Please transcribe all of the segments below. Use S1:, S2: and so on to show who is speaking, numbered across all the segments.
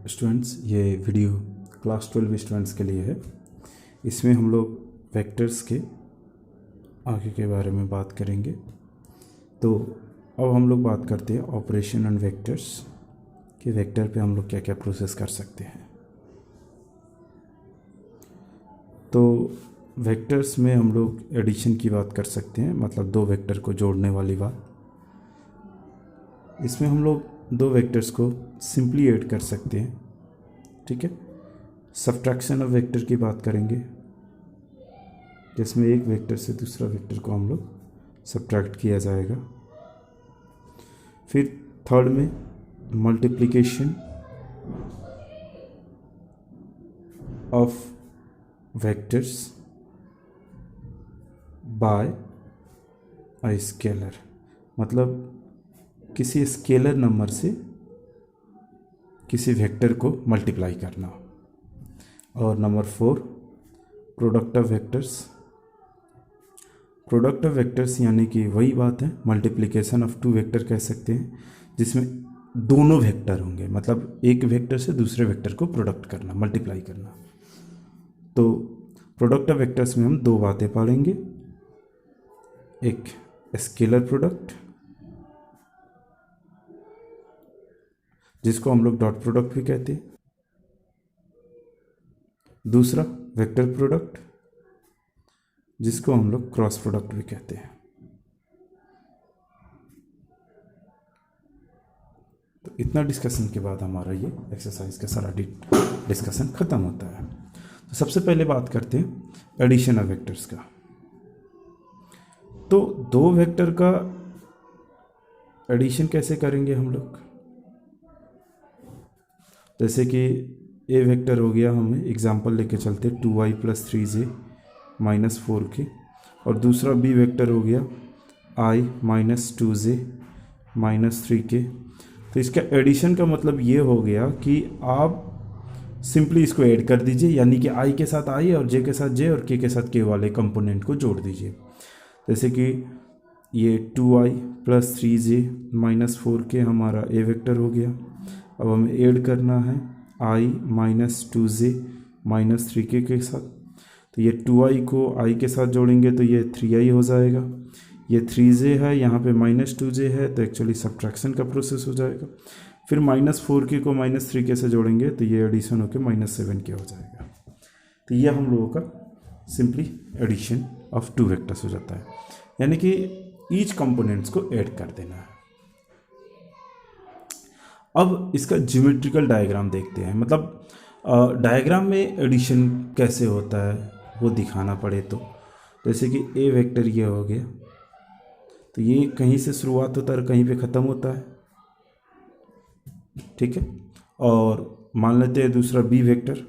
S1: Students, ये video class 12 students के लिए है। इसमें हम लोग वेक्टर्स के आगे के बारे में बात करेंगे। तो अब हम लोग बात करते हैं ऑपरेशन एंड वेक्टर्स कि वेक्टर पे हम लोग क्या क्या प्रोसेस कर सकते हैं। तो वेक्टर्स में हम लोग एडिशन की बात कर सकते हैं, मतलब दो वेक्टर को जोड़ने वाली बात। इसमें हम लोग दो वेक्टर्स को सिंपली ऐड कर सकते हैं, ठीक है। सब्ट्रैक्शन ऑफ वेक्टर की बात करेंगे, जिसमें एक वेक्टर से दूसरा वेक्टर को हम लोग सब्ट्रैक्ट किया जाएगा। फिर थर्ड में multiplication of vectors bye a scalar, मतलब किसी स्केलर नंबर से किसी वेक्टर को मल्टीप्लाई करना। और number 4 product of vectors. Product of vectors यानी कि वही बात है, मल्टीप्लिकेशन ऑफ टू वेक्टर कह सकते हैं, जिसमें दोनों वेक्टर होंगे, मतलब एक वेक्टर से दूसरे वेक्टर को प्रोडक्ट करना, मल्टीप्लाई करना। तो प्रोडक्ट ऑफ वेक्टर्स में हम दो बातें पढ़ेंगे, एक स्केलर प्रोडक्ट जिसको हम लोग डॉट प्रोडक्ट भी कहते हैं, दूसरा वेक्टर प्रोडक्ट जिसको हम लोग क्रॉस प्रोडक्ट भी कहते हैं। तो इतना डिस्कशन के बाद हमारा ये एक्सरसाइज का सारा डिस्कशन खत्म होता है। तो सबसे पहले बात करते हैं एडिशन ऑफ वेक्टर्स का। तो दो वेक्टर का एडिशन कैसे करेंगे हम लोग? जैसे कि ए वेक्टर हो गया, हमें एग्जांपल लेके चलते 2y + 3j - 4k, और दूसरा बी वेक्टर हो गया i - 2j - 3k। तो इसका एडिशन का मतलब ये हो गया कि आप सिंपली इसको ऐड कर दीजिए, यानी कि i के साथ i और j के साथ j और k के साथ k वाले कंपोनेंट को जोड़ दीजिए। जैसे कि ये 2i + 3j - 4k हमारा ए वेक्टर हो गया। अब हमें ऐड करना है i - 2j - 3k के साथ। तो ये 2i को i के साथ जोड़ेंगे तो ये 3i हो जाएगा। ये 3j है, यहाँ पे -2j है, तो एक्चुअली सब्ट्रैक्शन का प्रोसेस हो जाएगा। फिर -4k को -3k से जोड़ेंगे तो ये एडिशन होकर -7k हो जाएगा। तो ये हम लोगों का simply addition of two vectors हो जाता है, यानी कि ईच कंपोनेंट्स को ऐड कर देना है। अब इसका ज्योमेट्रिकल डायग्राम देखते हैं, मतलब डायग्राम में एडिशन कैसे होता है वो दिखाना पड़े तो। जैसे कि ए वेक्टर ये हो गया, तो ये कहीं से शुरुआत होता है और कहीं पे ख़त्म होता है, ठीक है। और मान लेते हैं दूसरा बी वेक्टर,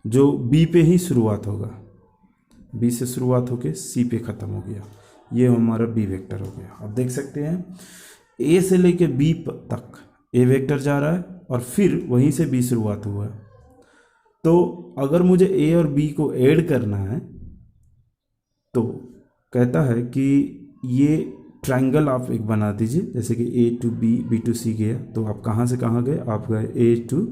S1: जो बी पे ही शुरुआत होगा, बी से शुरुआत होके सी पे ख़त्म हो गया, ये हमारा बी वेक्टर हो गया। अब देख सकते हैं ए से लेके बी तक ए वेक्टर जा रहा है और फिर वहीं से बी शुरुआत हुआ है। तो अगर मुझे ए और बी को ऐड करना है तो कहता है कि ये ट्रायंगल आप एक बना दीजिए। जैसे कि ए टू बी, बी टू सी गया, तो आप कहाँ से कहाँ गए? आप गए ए टू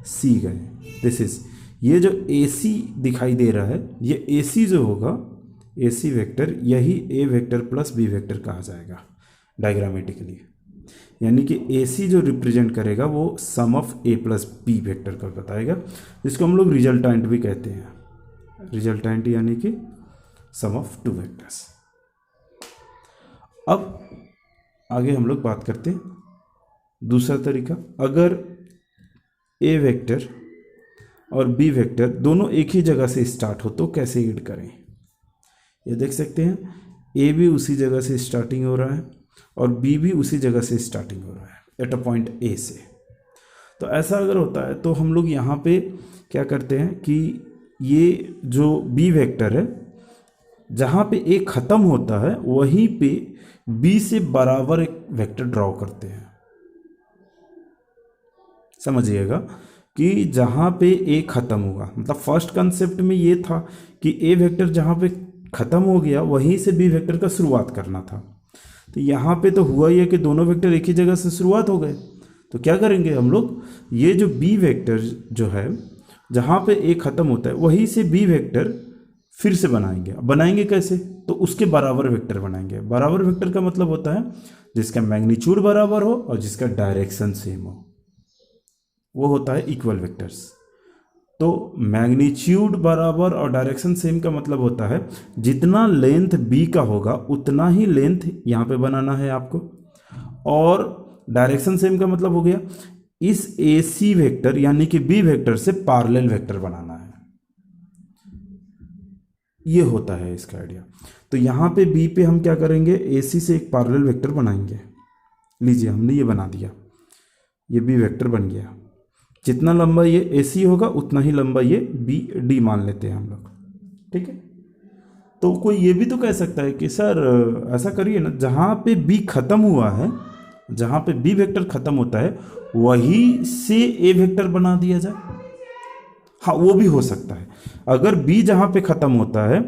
S1: सी गए। दिस इज, ये जो ए सी दिखाई दे रहा है, ये ए सी जो होगा, ए सी वेक्टर, यही ए वेक्टर प्लस बी वेक्टर कहा जाएगा डायग्रामेटिकली। यानी कि ए सी जो रिप्रेजेंट करेगा वो sum of A plus B vector का बताएगा, जिसको हम लोग रिजल्टेंट भी कहते हैं। रिजल्टेंट यानी कि सम ऑफ टू वेक्टर्स। अब आगे हम लोग बात करते हैं दूसरा तरीका। अगर ए वेक्टर और बी वेक्टर दोनों एक ही जगह से स्टार्ट हो तो कैसे ऐड करें? ये देख सकते हैं, ए भी उसी जगह से स्टार्टिंग हो रहा है और बी भी उसी जगह से स्टार्टिंग हो रहा है एट अ पॉइंट ए से। तो ऐसा अगर होता है तो हम लोग यहाँ पे क्या करते हैं कि ये जो बी वेक्टर है, जहाँ पे ए ख़त्म होता है वहीं पे बी से बराबर एक वेक्टर ड्रॉ करते हैं। समझिएगा कि जहाँ पे ए ख़त्म होगा, मतलब फर्स्ट कंसेप्ट में ये था कि ए वेक्टर जहाँ पे ख़त्म हो गया वहीं से बी वेक्टर का शुरुआत करना था। तो यहाँ पे तो हुआ ही है कि दोनों वेक्टर एक ही जगह से शुरुआत हो गए, तो क्या करेंगे हम लोग, ये जो बी वेक्टर जो है जहाँ पे ए खत्म होता है वहीं से बी वेक्टर फिर से बनाएंगे कैसे, तो उसके बराबर वेक्टर बनाएंगे। बराबर वेक्टर का मतलब होता है जिसका मैग्नीट्यूड बराबर हो और जिसका डायरेक्शन सेम हो, वो होता है इक्वल वेक्टर्स। तो मैग्नीट्यूड बराबर और डायरेक्शन सेम का मतलब होता है जितना लेंथ बी का होगा उतना ही लेंथ यहाँ पे बनाना है आपको, और डायरेक्शन सेम का मतलब हो गया इस ए सी वेक्टर यानी कि बी वेक्टर से पैरेलल वेक्टर बनाना है, ये होता है इसका आइडिया। तो यहाँ पे बी पे हम क्या करेंगे, ए सी से एक पैरेलल वेक्टर बनाएंगे। लीजिए हमने ये बना दिया, ये बी वेक्टर बन गया। जितना लंबा ये ए सी होगा उतना ही लंबा ये बी डी मान लेते हैं हम लोग, ठीक है। तो कोई ये भी तो कह सकता है कि सर ऐसा करिए ना, जहाँ पे बी खत्म हुआ है, जहाँ पे बी वेक्टर खत्म होता है वही से ए वेक्टर बना दिया जाए। हाँ, वो भी हो सकता है। अगर बी जहाँ पे खत्म होता है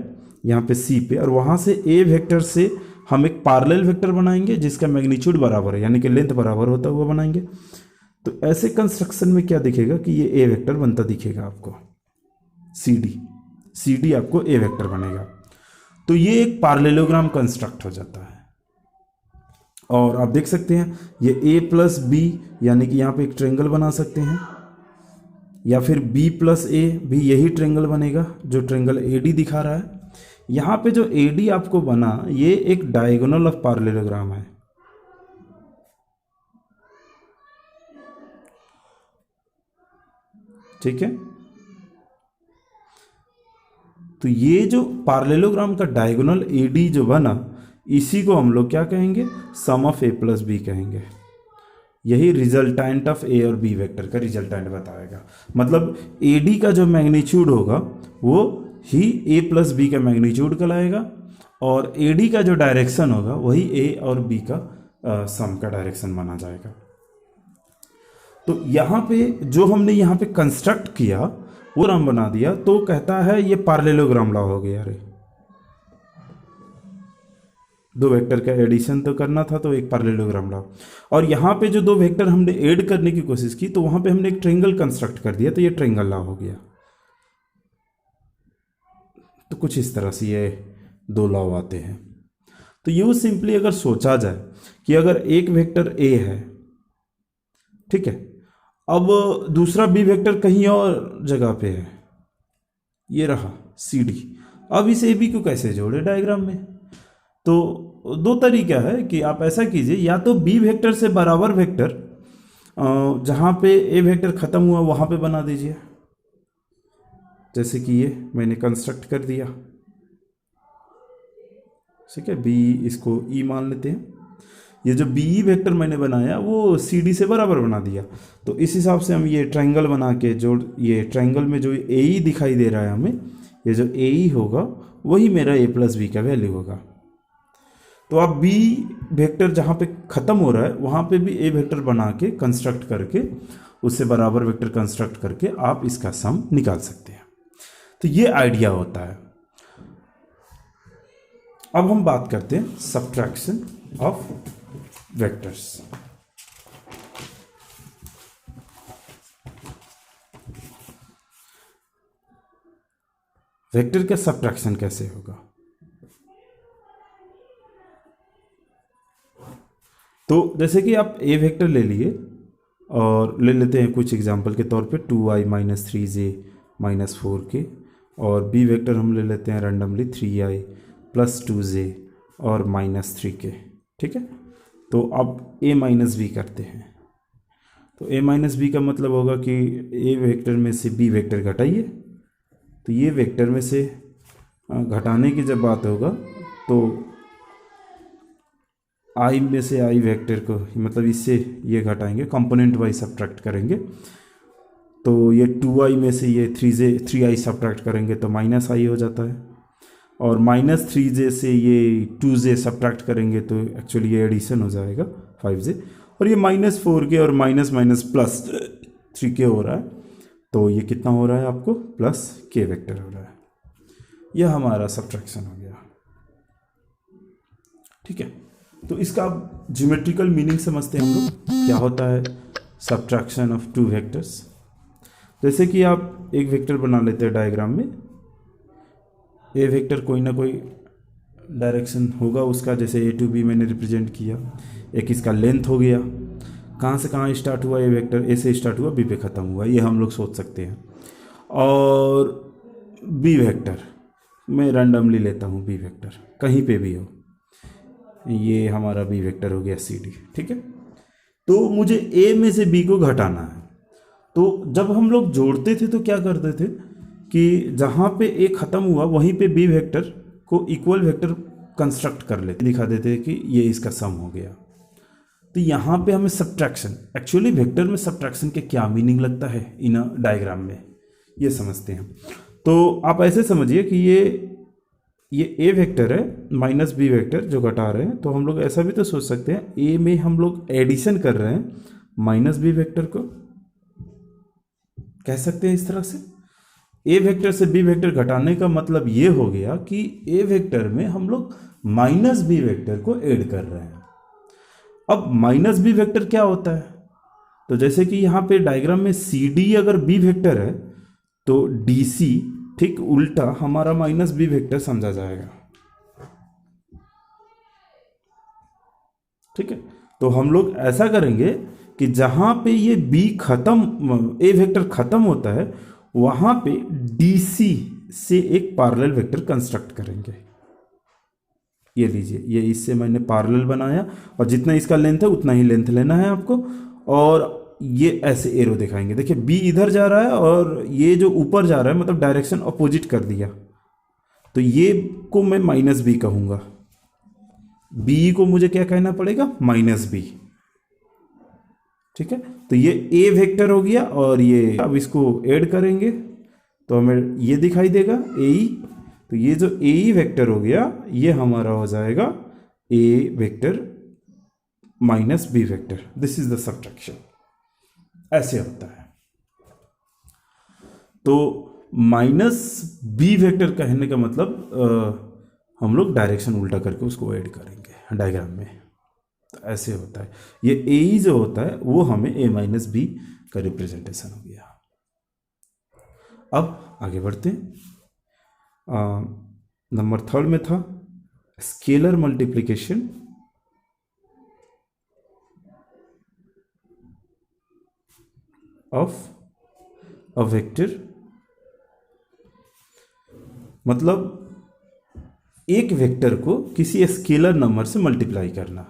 S1: यहाँ पे सी पे, और वहाँ से ए वेक्टर से हम एक पैरेलल वेक्टर बनाएंगे जिसका मैग्नीट्यूड बराबर है यानी कि लेंथ बराबर होता हुआ बनाएंगे। तो ऐसे कंस्ट्रक्शन में क्या दिखेगा कि ये ए वेक्टर बनता दिखेगा आपको, सी डी आपको ए वेक्टर बनेगा। तो ये एक पैरेललोग्राम कंस्ट्रक्ट हो जाता है। और आप देख सकते हैं ये ए प्लस बी यानी कि यहाँ पे एक ट्रायंगल बना सकते हैं, या फिर बी प्लस ए भी यही ट्रायंगल बनेगा जो ट्रायंगल ए डी दिखा रहा है। यहाँ पे जो ए डी आपको बना ये एक डायगोनल ऑफ पैरेललोग्राम है। ठीक है, तो ये जो पैरेललोग्राम का डायगोनल ए डी जो बना इसी को हम लोग क्या कहेंगे, सम ऑफ ए प्लस बी कहेंगे। यही रिजल्टेंट ऑफ ए और बी वेक्टर का रिजल्टेंट बताएगा। मतलब ए डी का जो मैग्नीट्यूड होगा वो ही ए प्लस बी का मैग्नीट्यूड कहलाएगा, और ए डी का जो डायरेक्शन होगा वही ए और बी का सम का डायरेक्शन माना जाएगा। तो यहाँ पे जो हमने यहाँ पे कंस्ट्रक्ट किया वो ग्राम बना दिया, तो कहता है ये पैरेललोग्राम लॉ हो गया। अरे दो वेक्टर का एडिशन तो करना था तो एक पैरेललोग्राम लॉ, और यहाँ पे जो दो वेक्टर हमने ऐड करने की कोशिश की तो वहाँ पे हमने एक ट्रायंगल कंस्ट्रक्ट कर दिया, तो ये ट्रायंगल लॉ हो गया। तो कुछ इस तरह से ये दो लॉ आते हैं। तो यूँ सिंपली अगर सोचा जाए कि अगर एक वेक्टर ए है, ठीक है, अब दूसरा बी वेक्टर कहीं और जगह पे है, ये रहा सी डी, अब इस ए बी को कैसे जोड़े डायग्राम में। तो दो तरीका है कि आप ऐसा कीजिए, या तो बी वेक्टर से बराबर वेक्टर जहाँ पे ए वेक्टर ख़त्म हुआ वहाँ पे बना दीजिए, जैसे कि ये मैंने कंस्ट्रक्ट कर दिया, ठीक है। बी इसको ई मान लेते हैं। ये जो बी ई वेक्टर मैंने बनाया वो सी डी से बराबर बना दिया, तो इस हिसाब से हम ये ट्रायंगल बना के जो ये ट्रायंगल में जो ए ई दिखाई दे रहा है हमें, ये जो ए ई होगा वही मेरा ए प्लस बी का वैल्यू होगा। तो आप बी वेक्टर जहाँ पे ख़त्म हो रहा है वहाँ पे भी ए वेक्टर बना के कंस्ट्रक्ट करके उससे बराबर वेक्टर कंस्ट्रक्ट करके आप इसका सम निकाल सकते हैं। तो ये आइडिया होता है। अब हम बात करते हैं सब्ट्रैक्शन ऑफ वेक्टर्स। वेक्टर का सब्ट्रैक्शन कैसे होगा, तो जैसे कि आप ए वेक्टर ले लिए और ले लेते हैं कुछ एग्जांपल के तौर पे 2i minus 3j minus 4k, और बी वेक्टर हम ले लेते हैं रैंडमली 3i प्लस 2j और माइनस 3k, ठीक है। तो अब a माइनस बी करते हैं, तो a माइनस बी का मतलब होगा कि a वेक्टर में से b वेक्टर घटाइए। तो ये वेक्टर में से घटाने की जब बात होगा तो i में से i वेक्टर को मतलब इससे ये घटाएंगे, कंपोनेंट वाइज सब्ट्रैक्ट करेंगे। तो ये 2i में से ये 3i सब्ट्रैक्ट करेंगे तो माइनस i हो जाता है, और माइनस 3j से ये 2j सब्ट्रैक्ट करेंगे तो एक्चुअली ये एडिशन हो जाएगा 5j, और ये माइनस 4k और माइनस माइनस प्लस 3k हो रहा है, तो ये कितना हो रहा है आपको प्लस k वेक्टर हो रहा है। यह हमारा सब्ट्रैक्शन हो गया, ठीक है। तो इसका ज्योमेट्रिकल मीनिंग समझते हैं हम लोग, क्या होता है सब्ट्रैक्शन ऑफ टू वेक्टर्स। जैसे कि आप एक वेक्टर बना लेते हैं डायग्राम में, ए वेक्टर कोई ना कोई डायरेक्शन होगा उसका, जैसे ए टू बी मैंने रिप्रेजेंट किया। एक इसका लेंथ हो गया, कहाँ से कहाँ स्टार्ट हुआ, ए वेक्टर ए से स्टार्ट हुआ बी पे ख़त्म हुआ, ये हम लोग सोच सकते हैं। और बी वेक्टर मैं रैंडमली लेता हूँ, बी वेक्टर कहीं पे भी हो, ये हमारा बी वेक्टर हो गया सी डी, ठीक है। तो मुझे ए में से बी को घटाना है। तो जब हम लोग जोड़ते थे तो क्या करते थे कि जहाँ पे ए ख़त्म हुआ वहीं पे बी वेक्टर को इक्वल वेक्टर कंस्ट्रक्ट कर लेते, दिखा देते कि ये इसका सम हो गया। तो यहाँ पे हमें सब्ट्रैक्शन, एक्चुअली वेक्टर में सब्ट्रैक्शन के क्या मीनिंग लगता है इन डायग्राम में, ये समझते हैं। तो आप ऐसे समझिए कि ये ए वेक्टर है माइनस बी वेक्टर जो घटा रहे हैं, तो हम लोग ऐसा भी तो सोच सकते हैं ए में हम लोग एडिशन कर रहे हैं माइनस बी वेक्टर को, कह सकते हैं इस तरह से। ए वेक्टर से बी वेक्टर घटाने का मतलब ये हो गया कि ए वेक्टर में हम लोग माइनस बी वेक्टर को ऐड कर रहे हैं। अब माइनस बी वेक्टर क्या होता है, तो जैसे कि यहाँ पे डायग्राम में सी डी अगर बी वेक्टर है तो डी सी ठीक उल्टा हमारा माइनस बी वेक्टर समझा जाएगा, ठीक है। तो हम लोग ऐसा करेंगे कि जहां पे ये बी खत्म, ए वेक्टर खत्म होता है, वहां पे डी सी से एक पैरेलल वेक्टर कंस्ट्रक्ट करेंगे। ये लीजिए, ये इससे मैंने पैरेलल बनाया और जितना इसका लेंथ है उतना ही लेंथ लेना है आपको। और ये ऐसे एरो दिखाएंगे, देखिए बी इधर जा रहा है और ये जो ऊपर जा रहा है मतलब डायरेक्शन अपोजिट कर दिया, तो ये को मैं माइनस बी कहूँगा, बी को मुझे क्या कहना पड़ेगा, माइनस बी, ठीक है। तो ये ए वेक्टर हो गया और ये अब इसको ऐड करेंगे तो हमें ये दिखाई देगा ए ई, तो ये जो ए ई वेक्टर हो गया ये हमारा हो जाएगा A vector minus B vector. This is the subtraction, ऐसे होता है। तो माइनस बी वेक्टर कहने का मतलब हम लोग डायरेक्शन उल्टा करके उसको ऐड करेंगे डायग्राम में, तो ऐसे होता है। ये ए ई जो होता है वो हमें ए माइनस बी का रिप्रेजेंटेशन हो गया। अब आगे बढ़ते हैं। नंबर 3 में था scalar multiplication of a vector, मतलब एक वेक्टर को किसी स्केलर नंबर से मल्टीप्लाई करना।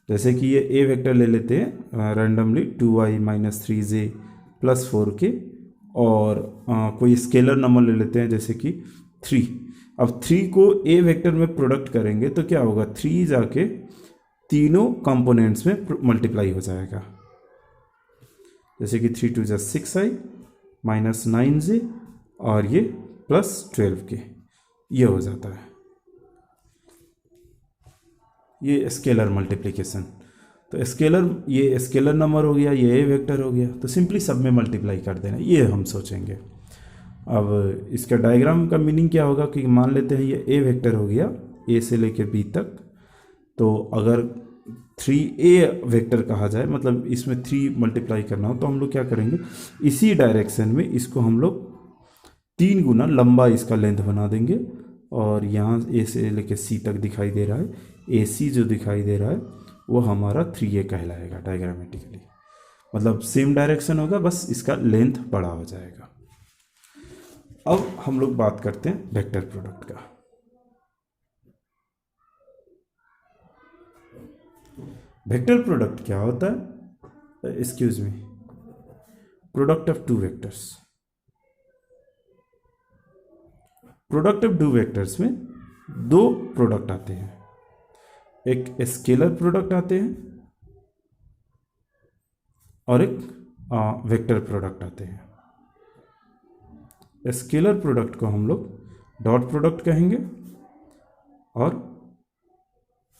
S1: जैसे कि ये ए वेक्टर ले लेते हैं randomly 2i minus 3j plus 4k, और कोई स्केलर नंबर ले लेते हैं जैसे कि 3। अब 3 को ए वेक्टर में प्रोडक्ट करेंगे तो क्या होगा, 3 जाके तीनों कंपोनेंट्स में मल्टीप्लाई हो जाएगा। जैसे कि 3 2 6i माइनस 9j और ये प्लस 12k, ये हो जाता है ये स्केलर मल्टीप्लिकेशन। तो स्केलर, ये स्केलर नंबर हो गया, ये ए वेक्टर हो गया, तो सिंपली सब में मल्टीप्लाई कर देना, ये हम सोचेंगे। अब इसका डायग्राम का मीनिंग क्या होगा कि मान लेते हैं ये ए वेक्टर हो गया ए से लेकर बी तक, तो अगर 3a वेक्टर कहा जाए, मतलब इसमें 3 मल्टीप्लाई करना हो, तो हम लोग क्या करेंगे, इसी डायरेक्शन में इसको हम लोग 3 गुना लंबा इसका लेंथ बना देंगे। और यहाँ ए से लेकर सी तक दिखाई दे रहा है, ए सी जो दिखाई दे रहा है वो हमारा 3a कहलाएगा डायग्रामेटिकली, मतलब सेम डायरेक्शन होगा, बस इसका लेंथ बड़ा हो जाएगा। अब हम लोग बात करते हैं वेक्टर प्रोडक्ट का। वेक्टर प्रोडक्ट क्या होता है, excuse me, product of two vectors. Product of two vectors में 2 प्रोडक्ट आते हैं, एक स्केलर प्रोडक्ट आते हैं और एक वेक्टर प्रोडक्ट आते हैं। स्केलर प्रोडक्ट को हम लोग डॉट प्रोडक्ट कहेंगे और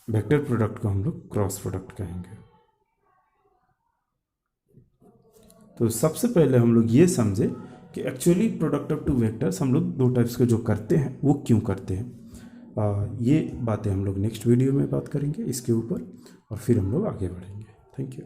S1: वेक्टर प्रोडक्ट को हम लोग क्रॉस प्रोडक्ट कहेंगे। तो सबसे पहले हम लोग ये समझे कि actually product of two vectors हम लोग 2 टाइप्स के जो करते हैं वो क्यों करते हैं। ये बातें हम लोग नेक्स्ट वीडियो में बात करेंगे इसके ऊपर, और फिर हम लोग आगे बढ़ेंगे। Thank you.